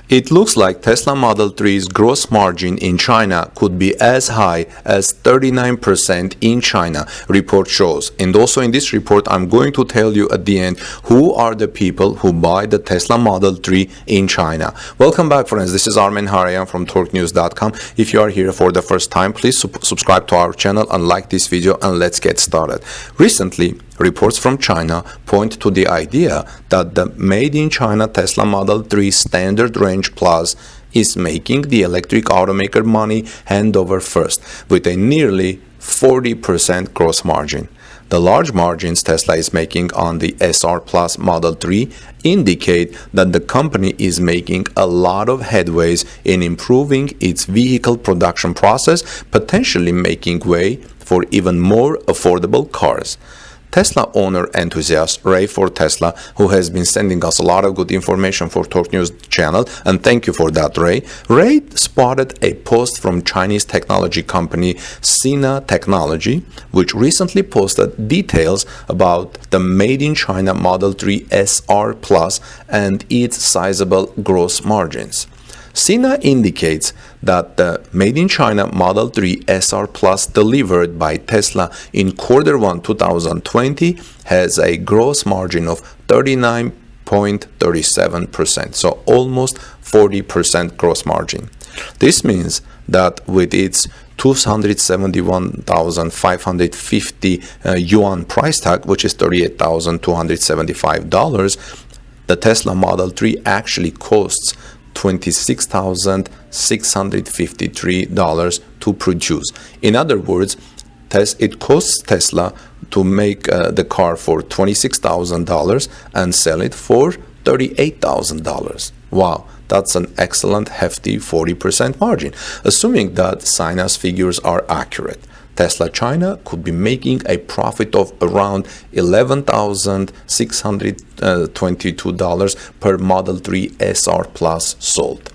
It looks like Tesla Model 3's gross margin in China could be as high as 39% in China, report shows. And also in this report, I'm going to tell you at the end who are the people who buy the Tesla Model 3 in China. Welcome back, friends. This is Armen Harayan from TorqueNews.com. If you are here for the first time, please subscribe to our channel and like this video, and let's get started. Recently, reports from China point to the idea that the made in China Tesla Model 3 Standard Range Plus is making the electric automaker money hand over fist with a nearly 40% gross margin. The large margins Tesla is making on the SR Plus Model 3 indicate that the company is making a lot of headways in improving its vehicle production process, potentially making way for even more affordable cars. Tesla owner-enthusiast Ray for Tesla, who has been sending us a lot of good information for Torque News channel, and thank you for that, Ray. Ray spotted a post from Chinese technology company Sina Technology, which recently posted details about the made in China Model 3 SR Plus and its sizable gross margins. Sina indicates that the made in China Model 3 SR Plus delivered by Tesla in Q1 2020 has a gross margin of 39.37%, so almost 40% gross margin. This means that with its 271,550 yuan price tag, which is $38,275, the Tesla Model 3 actually costs $26,653 to produce. In other words, it costs Tesla to make the car for $26,000 and sell it for $38,000. Wow, that's an excellent, hefty 40% margin. Assuming that Sina's figures are accurate, Tesla China could be making a profit of around $11,622 per Model 3 SR Plus sold.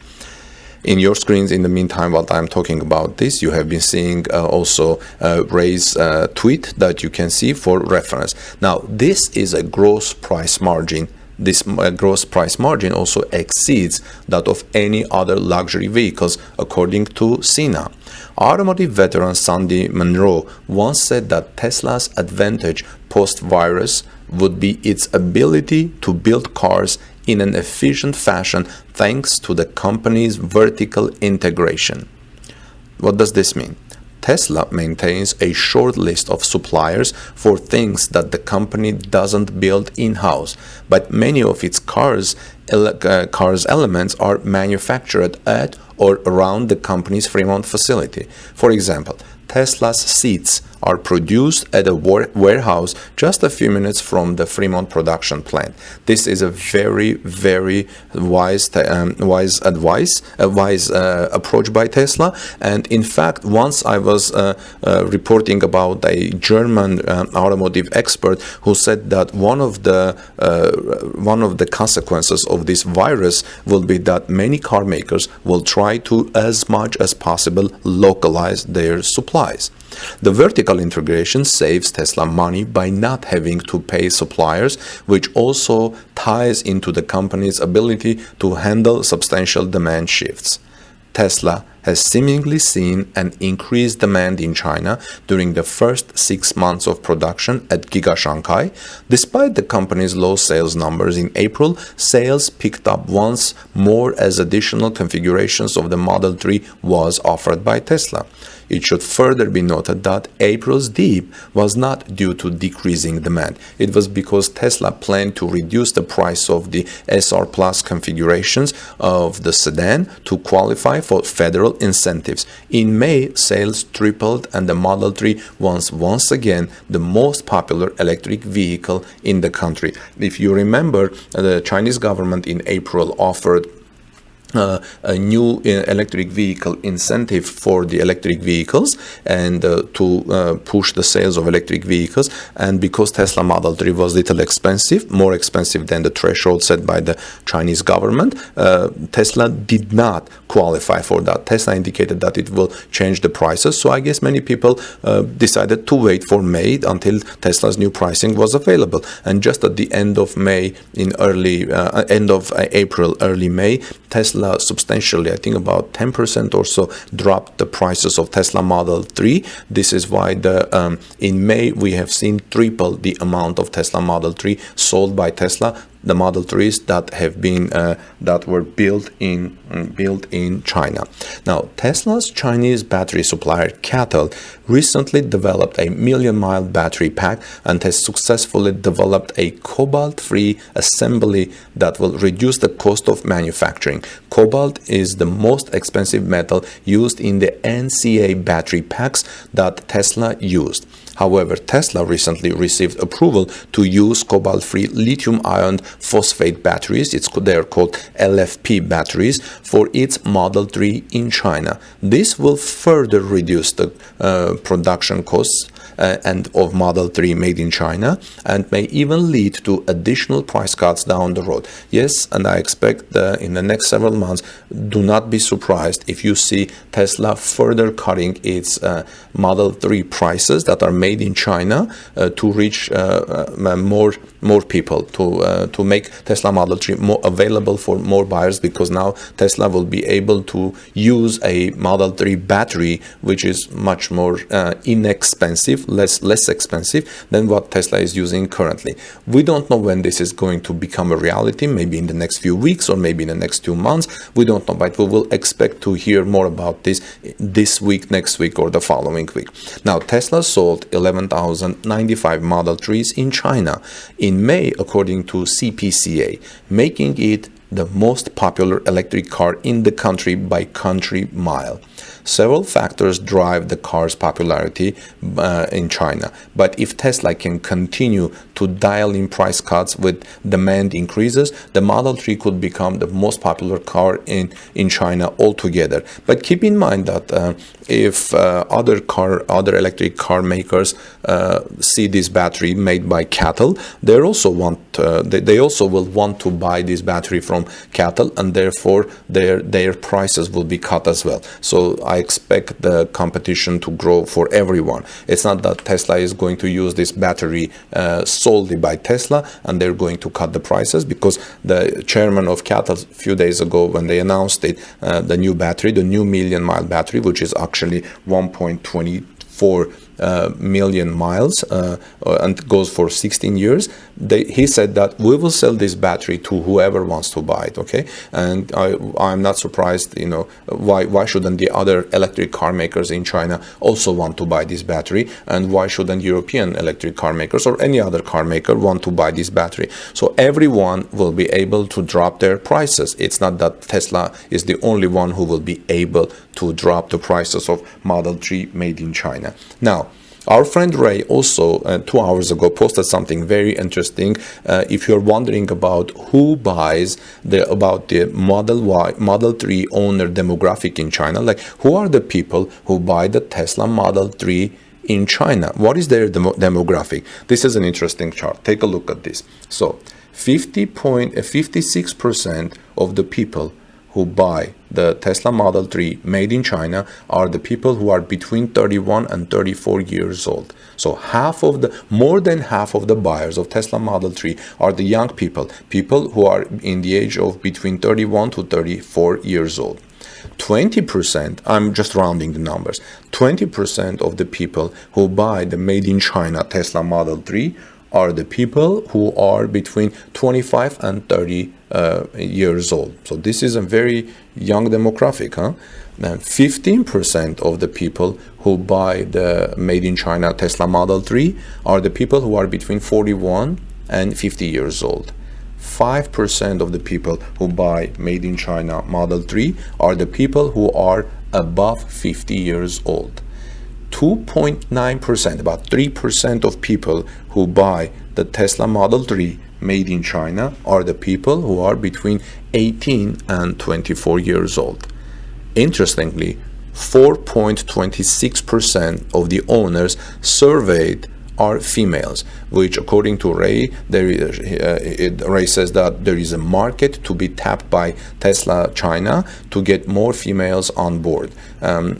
In your screens, in the meantime, while I'm talking about this, you have been seeing also Ray's tweet that you can see for reference. Now, this is a gross price margin. This gross price margin also exceeds that of any other luxury vehicles, according to Sina. Automotive veteran Sandy Munro once said that Tesla's advantage post-virus would be its ability to build cars in an efficient fashion thanks to the company's vertical integration. What does this mean? Tesla maintains a short list of suppliers for things that the company doesn't build in-house, but many of its cars elements are manufactured at or around the company's Fremont facility. For example, Tesla's seats are produced at a warehouse just a few minutes from the Fremont production plant. This is a very, very wise approach by Tesla. And in fact, once I was reporting about a German automotive expert who said that one of the consequences of this virus will be that many car makers will try to, as much as possible, localize their supplies. The vertical integration saves Tesla money by not having to pay suppliers, which also ties into the company's ability to handle substantial demand shifts. Tesla has seemingly seen an increased demand in China during the first 6 months of production at Giga Shanghai. Despite the company's low sales numbers in April, sales picked up once more as additional configurations of the Model 3 was offered by Tesla. It should further be noted that April's dip was not due to decreasing demand. It was because Tesla planned to reduce the price of the SR Plus configurations of the sedan to qualify for federal incentives. In May, sales tripled and the Model 3 was once again the most popular electric vehicle in the country. If you remember, the Chinese government in April offered a new electric vehicle incentive for the electric vehicles and to push the sales of electric vehicles. And because Tesla Model 3 was little expensive, more expensive than the threshold set by the Chinese government, Tesla did not qualify for that. Tesla indicated that it will change the prices. So I guess many people decided to wait for May until Tesla's new pricing was available. And just at the end of May, end of April, early May, Tesla Tesla substantially, I think about 10% or so, dropped the prices of Tesla Model 3. This is why in May we have seen triple the amount of Tesla Model 3 sold by Tesla, the Model 3s that have been that were built in China. Now, Tesla's Chinese battery supplier CATL recently developed a million-mile battery pack and has successfully developed a cobalt-free assembly that will reduce the cost of manufacturing. Cobalt is the most expensive metal used in the NCA battery packs that Tesla used. However, Tesla recently received approval to use cobalt-free lithium-ion phosphate batteries, they are called LFP batteries, for its Model 3 in China. This will further reduce the production costs and of Model 3 made in China, and may even lead to additional price cuts down the road. Yes, and I expect in the next several months, do not be surprised if you see Tesla further cutting its Model 3 prices that are made in China to reach more people, to make Tesla Model 3 more available for more buyers, because now Tesla will be able to use a Model 3 battery which is much more inexpensive, less expensive than what Tesla is using currently. We don't know when this is going to become a reality, maybe in the next few weeks or maybe in the next 2 months. We don't know, but we will expect to hear more about this week, next week, or the following week. Now, Tesla sold 11,095 Model 3s in China in May, according to CPCA, making it the most popular electric car in the country by country mile. Several factors drive the car's popularity in China, but if Tesla can continue to dial in price cuts with demand increases, the Model 3 could become the most popular car in China altogether. But keep in mind that if other electric car makers see this battery made by CATL, they also will want to buy this battery from CATL, and therefore their prices will be cut as well. So I expect the competition to grow for everyone. It's not that Tesla is going to use this battery solely by Tesla and they're going to cut the prices, because the chairman of CATL a few days ago, when they announced it, the new battery, the new million-mile battery, which is actually 1.24 million miles and goes for 16 years, he said that we will sell this battery to whoever wants to buy it. Okay, and I'm not surprised. Why shouldn't the other electric car makers in China also want to buy this battery, and why shouldn't European electric car makers or any other car maker want to buy this battery? So everyone will be able to drop their prices. It's not that Tesla is the only one who will be able to drop the prices of Model 3 made in China. Now, our friend Ray also 2 hours ago posted something very interesting. If you're wondering about who buys about the Model 3 owner demographic in China, like who are the people who buy the Tesla Model 3 in China? What is their demographic? This is an interesting chart. Take a look at this. So 56% of the people who buy the Tesla Model 3 made in China are the people who are between 31 and 34 years old. So more than half of the buyers of Tesla Model 3 are the young people who are in the age of between 31 to 34 years old. 20%, I'm just rounding the numbers, 20% of the people who buy the made in China Tesla Model 3 are the people who are between 25 and 30 years old. So this is a very young demographic. And 15% of the people who buy the made in China Tesla Model 3 are the people who are between 41 and 50 years old. 5% of the people who buy made in China Model 3 are the people who are above 50 years old. 2.9%, about 3% of people who buy the Tesla Model 3 made in China are the people who are between 18 and 24 years old. Interestingly, 4.26% of the owners surveyed are females, which according to Ray, Ray says that there is a market to be tapped by Tesla China to get more females on board.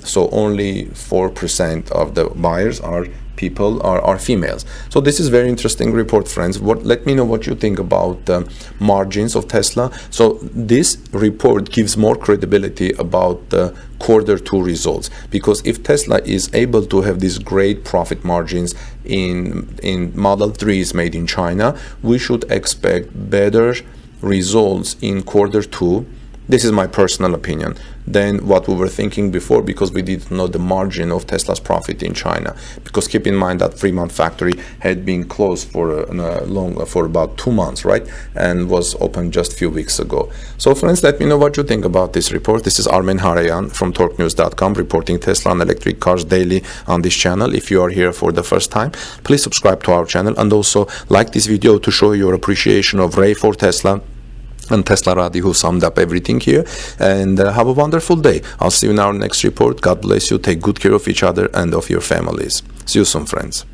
So only 4% of the buyers are people are females. So this is very interesting report, friends. Let me know what you think about margins of Tesla. So this report gives more credibility about the Q2 results, because if Tesla is able to have these great profit margins in Model 3s made in China, we should expect better results in Q2. This is my personal opinion, than what we were thinking before, because we didn't know the margin of Tesla's profit in China. Because keep in mind that Fremont factory had been closed for about 2 months, right? And was opened just a few weeks ago. So friends, let me know what you think about this report. This is Armen Harayan from TorqueNews.com reporting Tesla and electric cars daily on this channel. If you are here for the first time, please subscribe to our channel and also like this video to show your appreciation of Ray for Tesla and Teslarati, who summed up everything here. And have a wonderful day. I'll see you in our next report. God bless you. Take good care of each other and of your families. See you soon, friends.